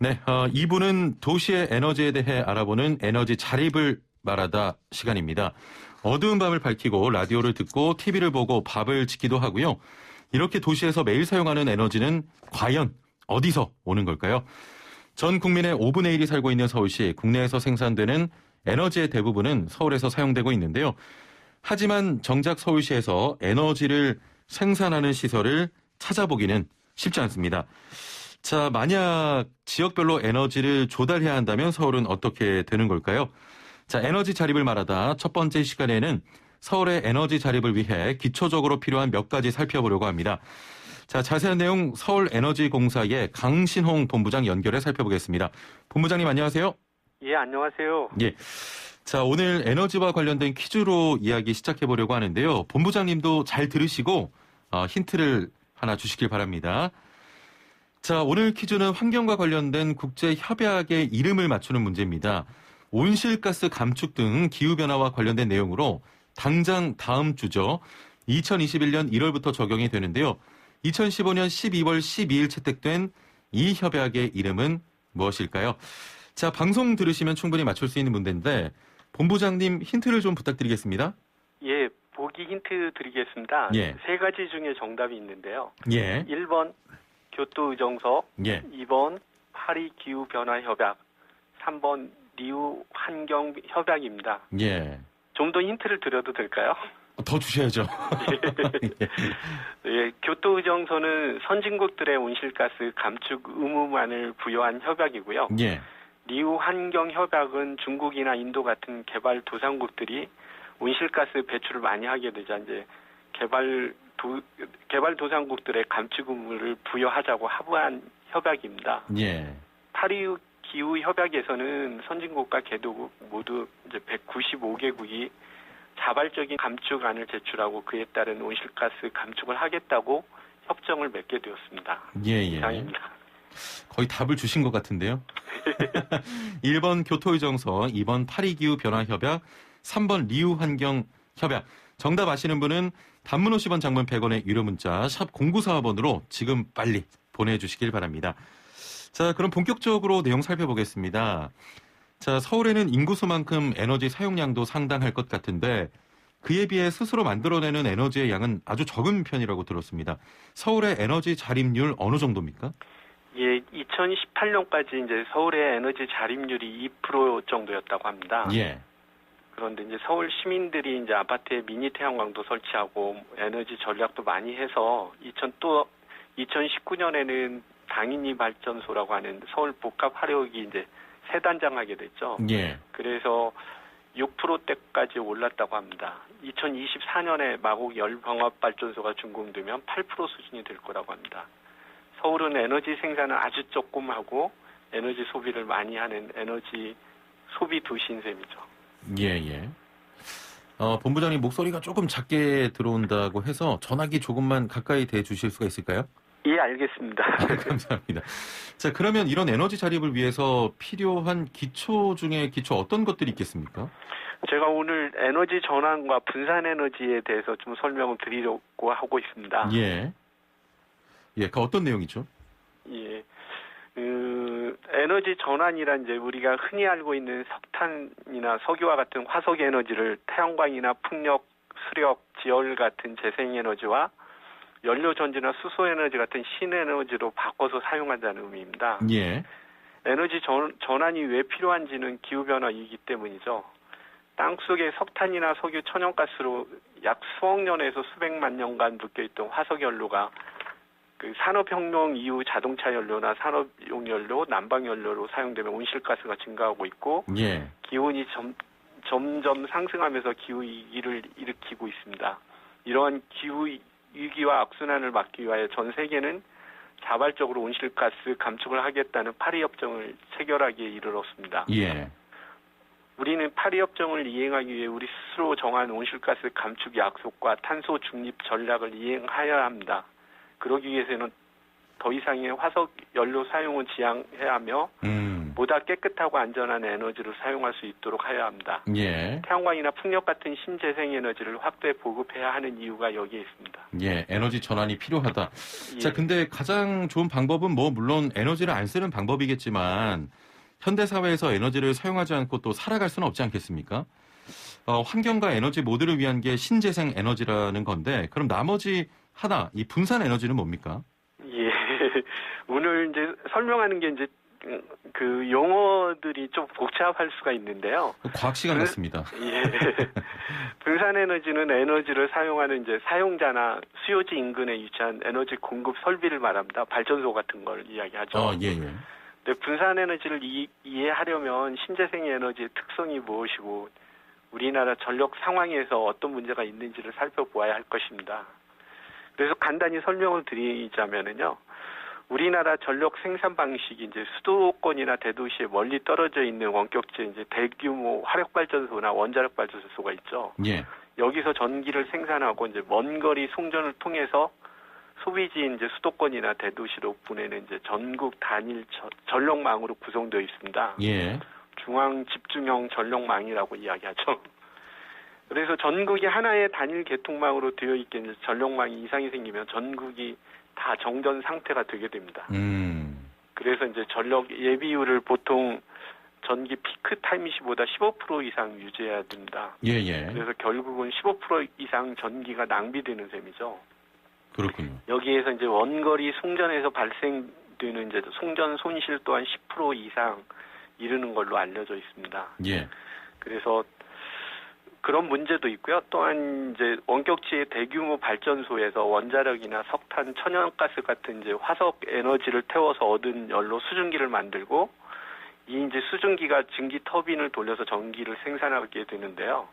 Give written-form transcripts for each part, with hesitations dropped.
네, 2부는 도시의 에너지에 대해 알아보는 에너지 자립을 말하다 시간입니다. 어두운 밤을 밝히고 라디오를 듣고 TV를 보고 밥을 짓기도 하고요. 이렇게 도시에서 매일 사용하는 에너지는 과연 어디서 오는 걸까요? 전 국민의 5분의 1이 살고 있는 서울시, 국내에서 생산되는 에너지의 대부분은 서울에서 사용되고 있는데요. 하지만 정작 서울시에서 에너지를 생산하는 시설을 찾아보기는 쉽지 않습니다. 자, 만약 지역별로 에너지를 조달해야 한다면 서울은 어떻게 되는 걸까요? 자, 에너지 자립을 말하다 첫 번째 시간에는 서울의 에너지 자립을 위해 기초적으로 필요한 몇 가지 살펴보려고 합니다. 자, 자세한 내용 서울에너지공사의 강신홍 본부장 연결해 살펴보겠습니다. 본부장님 안녕하세요. 예, 안녕하세요. 예. 자, 오늘 에너지와 관련된 퀴즈로 이야기 시작해 보려고 하는데요. 본부장님도 잘 들으시고 힌트를 하나 주시길 바랍니다. 자, 오늘 퀴즈는 환경과 관련된 국제 협약의 이름을 맞추는 문제입니다. 온실가스 감축 등 기후변화와 관련된 내용으로 당장 다음 주죠. 2021년 1월부터 적용이 되는데요. 2015년 12월 12일 채택된 이 협약의 이름은 무엇일까요? 자, 방송 들으시면 충분히 맞출 수 있는 문제인데 본부장님 힌트를 좀 부탁드리겠습니다. 예, 보기 힌트 드리겠습니다. 예. 세 가지 중에 정답이 있는데요. 예. 1번 교토의정서, 예. 2번 파리 기후변화협약, 3번 리우 환경협약입니다. 예. 좀 더 힌트를 드려도 될까요? 더 주셔야죠. 예, 교토의정서는 선진국들의 온실가스 감축 의무만을 부여한 협약이고요. 예. 리우 환경협약은 중국이나 인도 같은 개발도상국들이 온실가스 배출을 많이 하게 되자 이제 개발도상국들의 감축 의무를 부여하자고 합의한 협약입니다. 예. 파리 기후 협약에서는 선진국과 개도국 모두 이제 195개국이 자발적인 감축안을 제출하고 그에 따른 온실가스 감축을 하겠다고 협정을 맺게 되었습니다. 예. 이상입니다. 거의 답을 주신 것 같은데요. 1번 교토의정서, 2번 파리기후변화협약, 3번 리우환경협약. 정답 아시는 분은 단문 50원, 장문 100원의 유료 문자 샵 0945번으로 지금 빨리 보내주시길 바랍니다. 자, 그럼 본격적으로 내용 살펴보겠습니다. 자, 서울에는 인구수만큼 에너지 사용량도 상당할 것 같은데 그에 비해 스스로 만들어내는 에너지의 양은 아주 적은 편이라고 들었습니다. 서울의 에너지 자립률 어느 정도입니까? 예, 2018년까지 이제 서울의 에너지 자립률이 2% 정도였다고 합니다. 예. 그런데 이제 서울 시민들이 이제 아파트에 미니 태양광도 설치하고 에너지 전략도 많이 해서 2019년에는 당인이 발전소라고 하는 서울 복합 화력이 이제 세 단장하게 됐죠. 예. 그래서 6%대까지 올랐다고 합니다. 2024년에 마곡 열병합 발전소가 준공되면 8% 수준이 될 거라고 합니다. 서울은 에너지 생산은 아주 조금 하고 에너지 소비를 많이 하는 에너지 소비 도시인 셈이죠. 예. 본부장님 목소리가 조금 작게 들어온다고 해서 전화기 조금만 가까이 대 주실 수가 있을까요? 예, 알겠습니다. 감사합니다. 자, 그러면 이런 에너지 자립을 위해서 필요한 기초 중에 기초 어떤 것들이 있겠습니까? 제가 오늘 에너지 전환과 분산 에너지에 대해서 좀 설명을 드리려고 하고 있습니다. 예. 그 어떤 내용이죠? 예. 에너지 전환이란 이제 우리가 흔히 알고 있는 석탄이나 석유와 같은 화석 에너지를 태양광이나 풍력, 수력, 지열 같은 재생 에너지와 연료 전지나 수소 에너지 같은 신에너지로 바꿔서 사용한다는 의미입니다. 예. 에너지 전환이 왜 필요한지는 기후변화이기 때문이죠. 땅속에 석탄이나 석유, 천연가스로 약 수억 년에서 수백만 년간 묶여있던 화석 연료가 그 산업혁명 이후 자동차 연료나 산업용 연료, 난방 연료로 사용되면 온실가스가 증가하고 있고 예. 기온이 점점 상승하면서 기후위기를 일으키고 있습니다. 이러한 기후위기와 악순환을 막기 위하여 전 세계는 자발적으로 온실가스 감축을 하겠다는 파리협정을 체결하기에 이르렀습니다. 예. 우리는 파리협정을 이행하기 위해 우리 스스로 정한 온실가스 감축 약속과 탄소 중립 전략을 이행하여야 합니다. 그러기 위해서는 더 이상의 화석 연료 사용은 지양해야 하며 보다 깨끗하고 안전한 에너지를 사용할 수 있도록 해야 합니다. 예. 태양광이나 풍력 같은 신재생 에너지를 확대 보급해야 하는 이유가 여기에 있습니다. 예, 에너지 전환이 필요하다. 예. 자, 근데 가장 좋은 방법은 뭐 물론 에너지를 안 쓰는 방법이겠지만 현대 사회에서 에너지를 사용하지 않고 또 살아갈 수는 없지 않겠습니까? 환경과 에너지 모두를 위한 게 신재생 에너지라는 건데 그럼 나머지 하나, 이 분산 에너지는 뭡니까? 예. 오늘 이제 설명하는 게 이제 그 용어들이 좀 복잡할 수가 있는데요. 과학 시간 같습니다. 예. 분산 에너지는 에너지를 사용하는 이제 사용자나 수요지 인근에 위치한 에너지 공급 설비를 말합니다. 발전소 같은 걸 이야기하죠. 예, 예. 근데 분산 에너지를 이해하려면 신재생 에너지의 특성이 무엇이고 우리나라 전력 상황에서 어떤 문제가 있는지를 살펴보아야 할 것입니다. 그래서 간단히 설명을 드리자면은요. 우리나라 전력 생산 방식이 이제 수도권이나 대도시에 멀리 떨어져 있는 원격지 이제 대규모 화력 발전소나 원자력 발전소가 있죠. 예. 여기서 전기를 생산하고 이제 먼 거리 송전을 통해서 소비지인 이제 수도권이나 대도시로 보내는 이제 전국 단일 전력망으로 구성되어 있습니다. 예. 중앙 집중형 전력망이라고 이야기하죠. 그래서 전국이 하나의 단일 계통망으로 되어 있게 이제 전력망이 이상이 생기면 전국이 다 정전 상태가 되게 됩니다. 그래서 이제 전력 예비율을 보통 전기 피크 타임 시보다 15% 이상 유지해야 됩니다. 예, 예. 그래서 결국은 15% 이상 전기가 낭비되는 셈이죠. 그렇군요. 여기에서 이제 원거리 송전에서 발생되는 이제 송전 손실 또한 10% 이상 이르는 걸로 알려져 있습니다. 예. 그래서 그런 문제도 있고요. 또한 이제 원격지의 대규모 발전소에서 원자력이나 석탄, 천연가스 같은 이제 화석 에너지를 태워서 얻은 열로 수증기를 만들고 이 이제 수증기가 증기 터빈을 돌려서 전기를 생산하게 되는데요.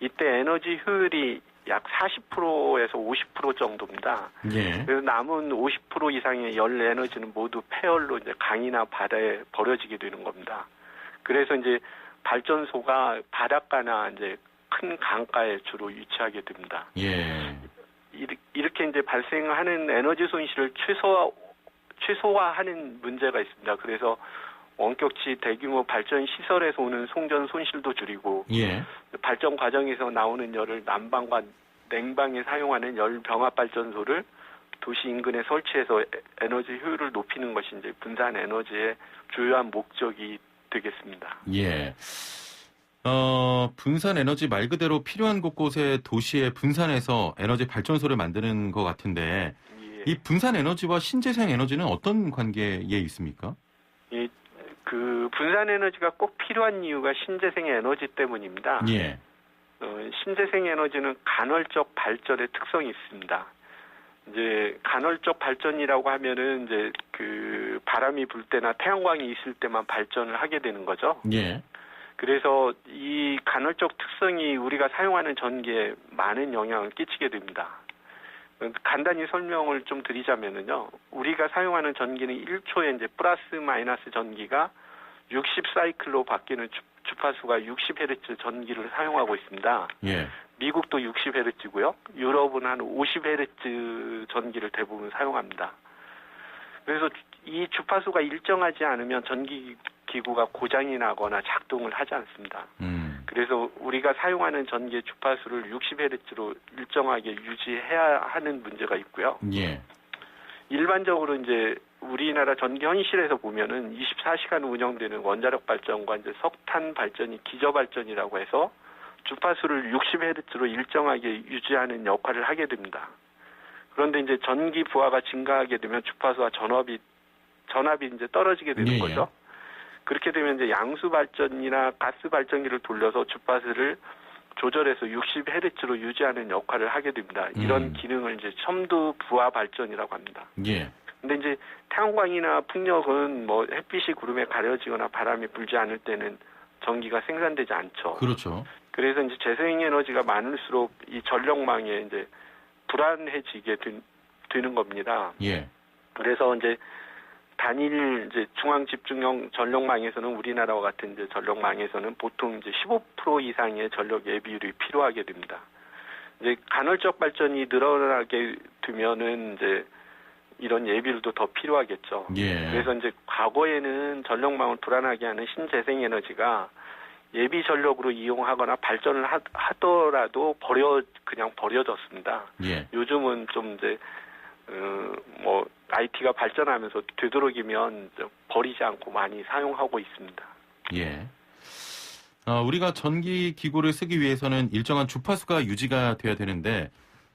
이때 에너지 효율이 약 40%에서 50% 정도입니다. 예. 그래서 남은 50% 이상의 열 에너지는 모두 폐열로 이제 강이나 바다에 버려지게 되는 겁니다. 그래서 이제 발전소가 바닷가나 이제 큰 강가에 주로 위치하게 됩니다. 예. 이렇게 이제 발생하는 에너지 손실을 최소화하는 문제가 있습니다. 그래서 원격지 대규모 발전 시설에서 오는 송전 손실도 줄이고 예. 발전 과정에서 나오는 열을 난방과 냉방에 사용하는 열 병합 발전소를 도시 인근에 설치해서 에너지 효율을 높이는 것이 이제 분산 에너지의 주요한 목적이 되겠습니다. 예. 분산 에너지 말 그대로 필요한 곳곳에 도시에 분산해서 에너지 발전소를 만드는 것 같은데 예. 이 분산 에너지와 신재생 에너지는 어떤 관계에 있습니까? 그 분산 에너지가 꼭 필요한 이유가 신재생 에너지 때문입니다. 예. 신재생 에너지는 간헐적 발전의 특성이 있습니다. 이제 간헐적 발전이라고 하면은 이제 그 바람이 불 때나 태양광이 있을 때만 발전을 하게 되는 거죠. 예. 그래서 이 간헐적 특성이 우리가 사용하는 전기에 많은 영향을 끼치게 됩니다. 간단히 설명을 좀 드리자면은요, 우리가 사용하는 전기는 1초에 이제 플러스 마이너스 전기가 60 사이클로 바뀌는 주파수가 60Hz 전기를 사용하고 있습니다. 예. 미국도 60Hz고요. 유럽은 한 50Hz 전기를 대부분 사용합니다. 그래서 이 주파수가 일정하지 않으면 전기 기구가 고장이 나거나 작동을 하지 않습니다. 그래서 우리가 사용하는 전기의 주파수를 60Hz로 일정하게 유지해야 하는 문제가 있고요. 예. 일반적으로 이제 우리나라 전기 현실에서 보면은 24시간 운영되는 원자력 발전과 이제 석탄 발전이 기저 발전이라고 해서 주파수를 60Hz로 일정하게 유지하는 역할을 하게 됩니다. 그런데 이제 전기 부하가 증가하게 되면 주파수와 전압이 이제 떨어지게 되는 거죠. 그렇게 되면 이제 양수 발전이나 가스 발전기를 돌려서 주파수를 조절해서 60Hz로 유지하는 역할을 하게 됩니다. 이런 기능을 이제 첨두 부하 발전이라고 합니다. 예. 근데 이제 태양광이나 풍력은 뭐 햇빛이 구름에 가려지거나 바람이 불지 않을 때는 전기가 생산되지 않죠. 그렇죠. 그래서 이제 재생 에너지가 많을수록 이 전력망에 이제 불안해지게 되는 겁니다. 예. 그래서 이제 단일 이제 중앙 집중형 전력망에서는 우리나라와 같은 이제 전력망에서는 보통 이제 15% 이상의 전력 예비율이 필요하게 됩니다. 이제 간헐적 발전이 늘어나게 되면은 이제 이런 예비율도 더 필요하겠죠. 예. 그래서 이제 과거에는 전력망을 불안하게 하는 신재생에너지가 예비 전력으로 이용하거나 발전을 하더라도 그냥 버려졌습니다. 예. 요즘은 좀 이제 뭐 IT가 발전하면서 되도록이면 버리지 않고 많이 사용하고 있습니다. 예. 우리가 전기 기구를 쓰기 위해서는 일정한 주파수가 유지가 돼야 되는데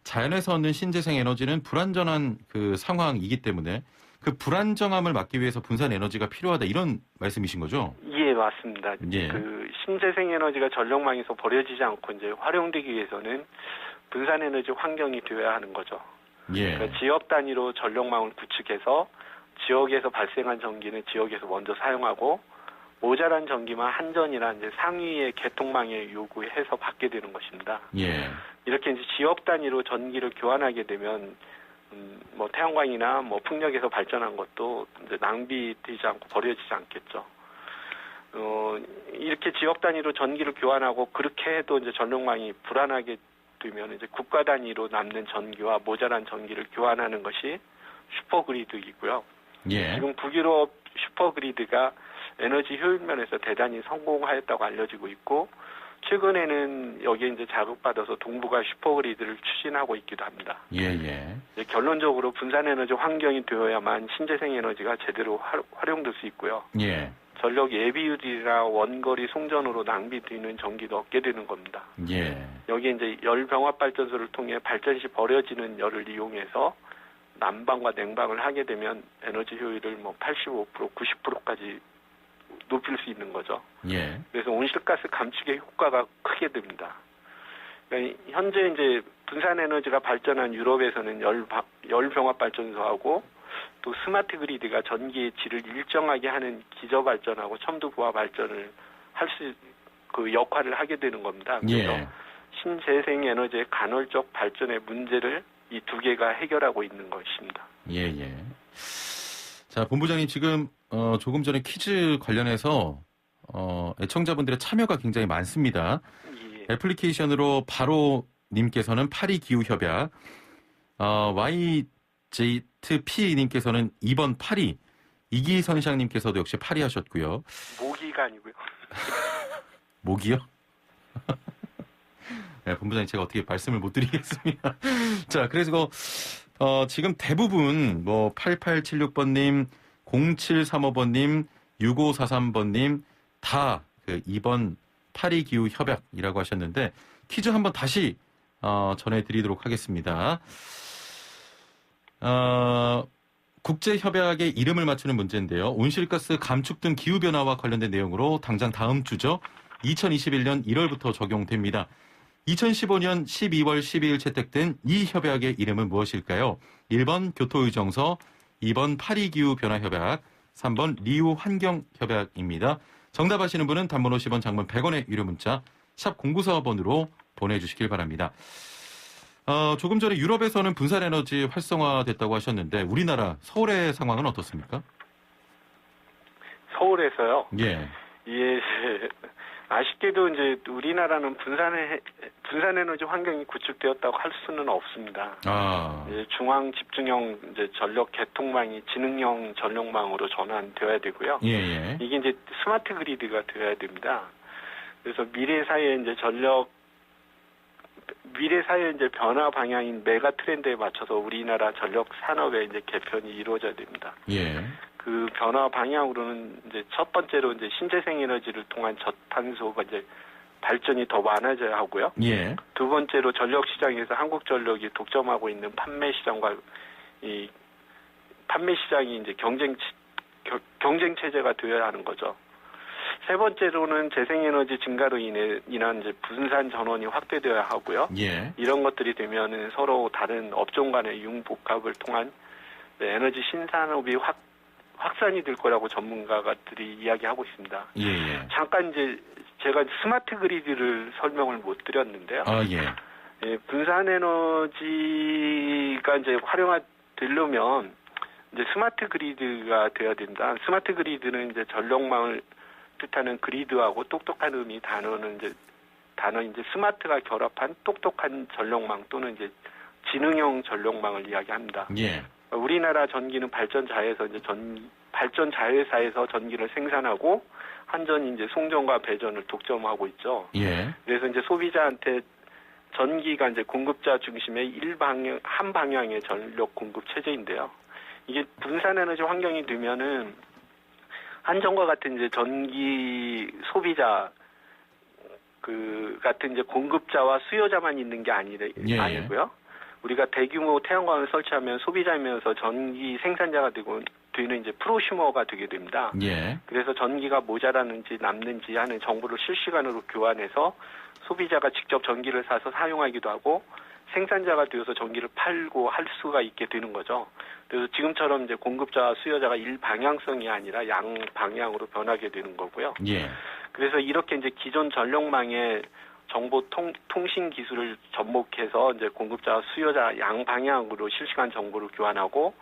자연에서 얻는 신재생 에너지는 불안전한 그 상황이기 때문에 그 불안정함을 막기 위해서 분산 에너지가 필요하다 이런 말씀이신 거죠? 예, 맞습니다. 예. 그 신재생 에너지가 전력망에서 버려지지 않고 이제 활용되기 위해서는 분산 에너지 환경이 되어야 하는 거죠. 예. 그러니까 지역 단위로 전력망을 구축해서 지역에서 발생한 전기는 지역에서 먼저 사용하고 모자란 전기만 한전이나 이제 상위의 개통망에 요구해서 받게 되는 것입니다. 예. 이렇게 이제 지역 단위로 전기를 교환하게 되면 뭐 태양광이나 뭐 풍력에서 발전한 것도 이제 낭비되지 않고 버려지지 않겠죠. 이렇게 지역 단위로 전기를 교환하고 그렇게 해도 이제 전력망이 불안하게 되면 이제 국가 단위로 남는 전기와 모자란 전기를 교환하는 것이 슈퍼그리드이고요. 예. 지금 북유럽 슈퍼그리드가 에너지 효율 면에서 대단히 성공하였다고 알려지고 있고 최근에는 여기에 이제 자극받아서 동부가 슈퍼그리드를 추진하고 있기도 합니다. 예. 결론적으로 분산 에너지 환경이 되어야만 신재생 에너지가 제대로 활용될 수 있고요. 예. 전력 예비율이나 원거리 송전으로 낭비되는 전기도 얻게 되는 겁니다. 예. 여기 이제 열 병합 발전소를 통해 발전 시 버려지는 열을 이용해서 난방과 냉방을 하게 되면 에너지 효율을 뭐 85%, 90%까지 높일 수 있는 거죠. 예. 그래서 온실가스 감축의 효과가 크게 됩니다. 그러니까 현재 이제 분산 에너지가 발전한 유럽에서는 열 병합 발전소하고 또 스마트 그리드가 전기의 질을 일정하게 하는 기저 발전하고 첨도 부하 발전을 그 역할을 하게 되는 겁니다. 그래서 예. 신재생 에너지의 간헐적 발전의 문제를 이 두 개가 해결하고 있는 것입니다. 예. 자, 본부장님 지금 조금 전에 퀴즈 관련해서 애청자분들의 참여가 굉장히 많습니다. 예. 애플리케이션으로 바로 님께서는 파리 기후 협약, YJTP 님께서는 2번 파리, 이기선샹 님께서도 역시 파리 하셨고요. 모기가 아니고요. 모기요? 네, 본부장님 제가 어떻게 말씀을 못 드리겠습니다. 자, 그래서 지금 대부분 뭐 8876번님, 0735번님, 6543번님 다 그 2번 파리 기후 협약이라고 하셨는데 퀴즈 한번 다시 전해드리도록 하겠습니다. 국제 협약의 이름을 맞추는 문제인데요. 온실가스 감축 등 기후 변화와 관련된 내용으로 당장 다음 주죠. 2021년 1월부터 적용됩니다. 2015년 12월 12일 채택된 이 협약의 이름은 무엇일까요? 1번 교토의정서, 2번 파리기후변화협약, 3번 리우환경협약입니다. 정답 아시는 분은 단문 50원, 장문 100원의 유료 문자 샵 0945번으로 보내주시길 바랍니다. 조금 전에 유럽에서는 분산에너지 활성화됐다고 하셨는데 우리나라 서울의 상황은 어떻습니까? 서울에서요? 예. 예. 아쉽게도 이제 우리나라는 분산 에너지 환경이 구축되었다고 할 수는 없습니다. 이제 중앙 집중형 이제 전력 개통망이 지능형 전력망으로 전환되어야 되고요. 예. 이게 이제 스마트 그리드가 되어야 됩니다. 그래서 미래 사회의 이제 변화 방향인 메가 트렌드에 맞춰서 우리나라 전력 산업의 이제 개편이 이루어져야 됩니다. 예. 그 변화 방향으로는 이제 첫 번째로 이제 신재생 에너지를 통한 저탄소가 이제 발전이 더 많아져야 하고요. 예. 두 번째로 전력 시장에서 한국전력이 독점하고 있는 판매 시장과 이 판매 시장이 이제 경쟁 체제가 되어야 하는 거죠. 세 번째로는 재생에너지 증가로 인한 이제 분산 전원이 확대되어야 하고요. 예. 이런 것들이 되면은 서로 다른 업종 간의 융복합을 통한 에너지 신산업이 확산이 될 거라고 전문가들이 이야기하고 있습니다. 예. 잠깐 이제 제가 스마트 그리드를 설명을 못 드렸는데요. 예, 분산 에너지가 이제 활용되려면 이제 스마트 그리드가 돼야 된다. 스마트 그리드는 이제 전력망을 뜻하는 그리드하고 똑똑한 단어는 이제 스마트가 결합한 똑똑한 전력망 또는 이제 지능형 전력망을 이야기합니다. 예. 우리나라 전기는 발전자회에서 이제 발전자회사에서 전기를 생산하고 한전이 이제 송전과 배전을 독점하고 있죠. 예. 그래서 이제 소비자한테 전기가 이제 공급자 중심의 한 방향의 전력 공급 체제인데요. 이게 분산에너지 환경이 되면은 한전과 같은 이제 전기 소비자 같은 이제 공급자와 수요자만 있는 게 아니고요. 우리가 대규모 태양광을 설치하면 소비자이면서 전기 생산자가 되는 이제 프로슈머가 되게 됩니다. 예. 그래서 전기가 모자라는지 남는지 하는 정보를 실시간으로 교환해서 소비자가 직접 전기를 사서 사용하기도 하고 생산자가 되어서 전기를 팔고 할 수가 있게 되는 거죠. 그래서 지금처럼 이제 공급자와 수요자가 일방향성이 아니라 양방향으로 변하게 되는 거고요. 예. 그래서 이렇게 이제 기존 전력망의 정보 통신 기술을 접목해서 이제 공급자와 수요자 양방향으로 실시간 정보를 교환하고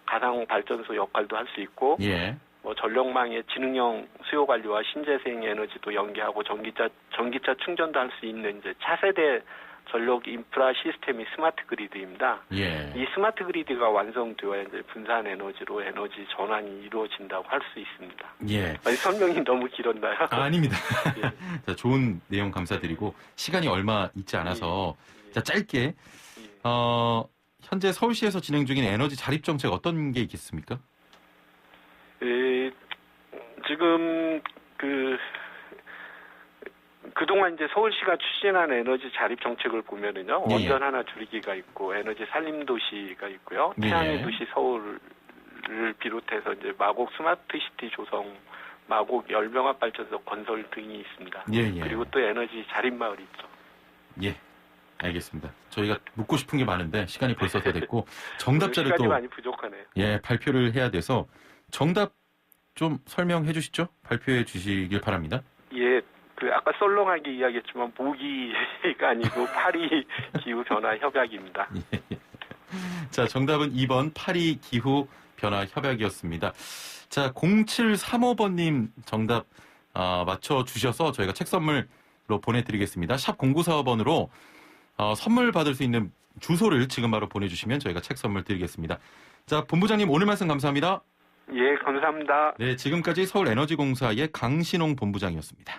가상 발전소 역할도 할 수 있고, 예. 뭐 전력망의 지능형 수요 관리와 신재생 에너지도 연계하고 전기차 충전도 할 수 있는 이제 차세대 전력 인프라 시스템이 스마트 그리드입니다. 예. 이 스마트 그리드가 완성되어야 이제 분산 에너지로 에너지 전환이 이루어진다고 할 수 있습니다. 예. 아니, 설명이 너무 길었나요? 아닙니다. 예. 자, 좋은 내용 감사드리고 시간이 얼마 있지 않아서 자, 짧게 현재 서울시에서 진행 중인 에너지 자립 정책 어떤 게 있겠습니까? 지금 그동안 이제 서울시가 추진한 에너지 자립 정책을 보면은요, 예. 원전 하나 줄이기가 있고, 에너지 살림 도시가 있고요, 예. 태양의 도시 서울을 비롯해서 이제 마곡 스마트시티 조성, 마곡 열병합 발전소 건설 등이 있습니다. 예, 예. 그리고 또 에너지 자립 마을이 있죠. 예. 알겠습니다. 저희가 묻고 싶은 게 많은데 시간이 벌써 다 됐고 정답자를 시간이 또 많이 부족하네요. 예, 발표를 해야 돼서 정답 좀 설명해 주시죠. 발표해 주시길 바랍니다. 예. 아까 썰렁하게 이야기했지만 모기가 아니고 파리 기후 변화 협약입니다. 예. 자, 정답은 2번 파리 기후 변화 협약이었습니다. 자, 0735번님 정답 맞춰주셔서 저희가 책 선물로 보내드리겠습니다. 샵 0945번으로 선물 받을 수 있는 주소를 지금 바로 보내주시면 저희가 책 선물 드리겠습니다. 자, 본부장님 오늘 말씀 감사합니다. 예, 감사합니다. 네, 지금까지 서울에너지공사의 강신홍 본부장이었습니다.